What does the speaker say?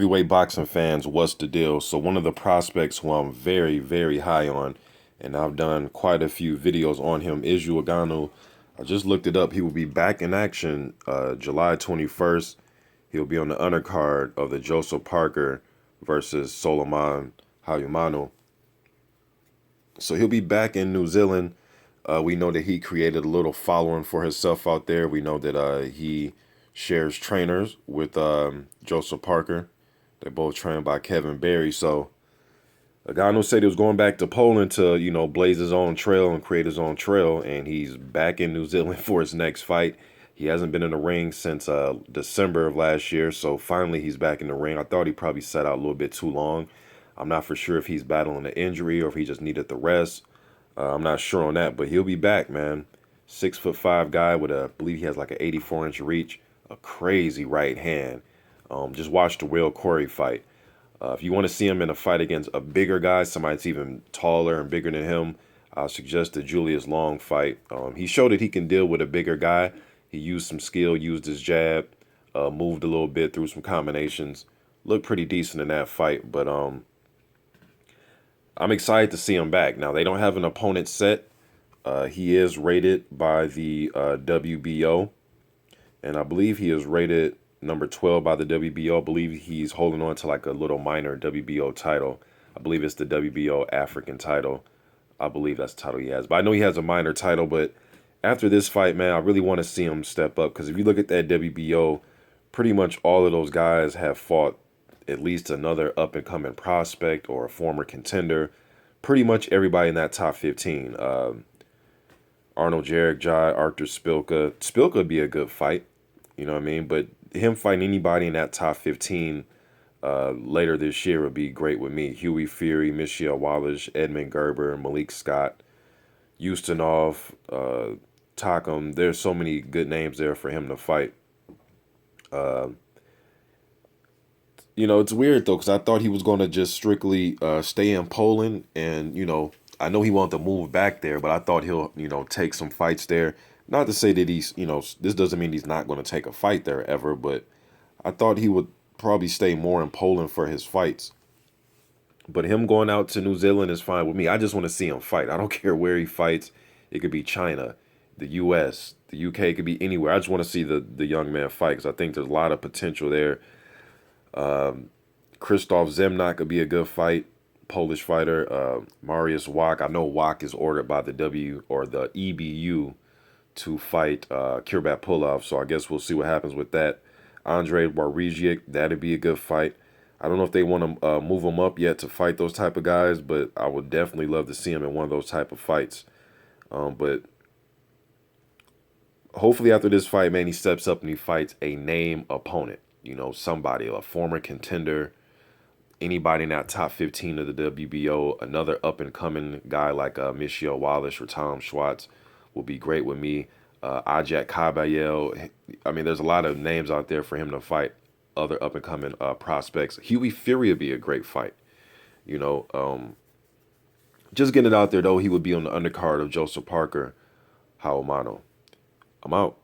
heavyweight boxing fans, what's the deal? So one of the prospects who I'm very, very high on, and I've done quite a few videos on him, Izu Ugonoh. I just looked it up. He will be back in action July 21st. He'll be on the undercard of the Joseph Parker versus Solomon Haumono. So he'll be back in New Zealand. We know that he created a little following for himself out there. We know that he shares trainers with Joseph Parker. They're both trained by Kevin Barry. So Ngannou said he was going back to Poland to, blaze his own trail and create his own trail. And he's back in New Zealand for his next fight. He hasn't been in the ring since December of last year. So finally he's back in the ring. I thought he probably sat out a little bit too long. I'm not for sure if he's battling an injury or if he just needed the rest. I'm not sure on that, but he'll be back, man. 6'5" guy with I believe he has like an 84-inch reach, a crazy right hand. Just watch the Will Corey fight. If you want to see him in a fight against a bigger guy, somebody that's even taller and bigger than him, I suggest the Julius Long fight. He showed that he can deal with a bigger guy. He used some skill, used his jab, moved a little bit through some combinations. Looked pretty decent in that fight, but I'm excited to see him back. Now, they don't have an opponent set. He is rated by the WBO, and I believe he is rated number 12 by the WBO. I believe he's holding on to like a little minor WBO title. I believe it's the WBO African title. I believe that's the title he has. But I know he has a minor title, but after this fight, man, I really want to see him step up, because if you look at that WBO, pretty much all of those guys have fought at least another up-and-coming prospect or a former contender. Pretty much everybody in that top 15. Arnold Jai, Arthur Spilka. Spilka would be a good fight, you know what I mean? But him fighting anybody in that top 15 later this year would be great with me. Huey Fury, Michelle Wallace, Edmund Gerber, Malik Scott, Ustinov, Takam. There's so many good names there for him to fight. It's weird, though, because I thought he was going to just strictly stay in Poland. And, I know he wanted to move back there, but I thought he'll, take some fights there. Not to say that he's, this doesn't mean he's not going to take a fight there ever, but I thought he would probably stay more in Poland for his fights. But him going out to New Zealand is fine with me. I just want to see him fight. I don't care where he fights. It could be China, the U.S., the U.K., it could be anywhere. I just want to see the young man fight, because I think there's a lot of potential there. Krzysztof Zemnak could be a good fight, Polish fighter. Mariusz Wach, I know Wach is ordered by the EBU to fight Kurbat Pulov, so I guess we'll see what happens with that. Andrei Wawrzyk, that'd be a good fight. I don't know if they want to move him up yet to fight those type of guys, but I would definitely love to see him in one of those type of fights. But hopefully after this fight, man, he steps up and he fights a name opponent. Somebody, a former contender, anybody in that top 15 of the WBO, another up-and-coming guy like Michelle Wallace or Tom Schwartz will be great with me. Ajak Kabayel. I mean, there's a lot of names out there for him to fight, other up-and-coming prospects. Huey Fury would be a great fight. Just getting it out there, though, he would be on the undercard of Joseph Parker, Haumono. I'm out.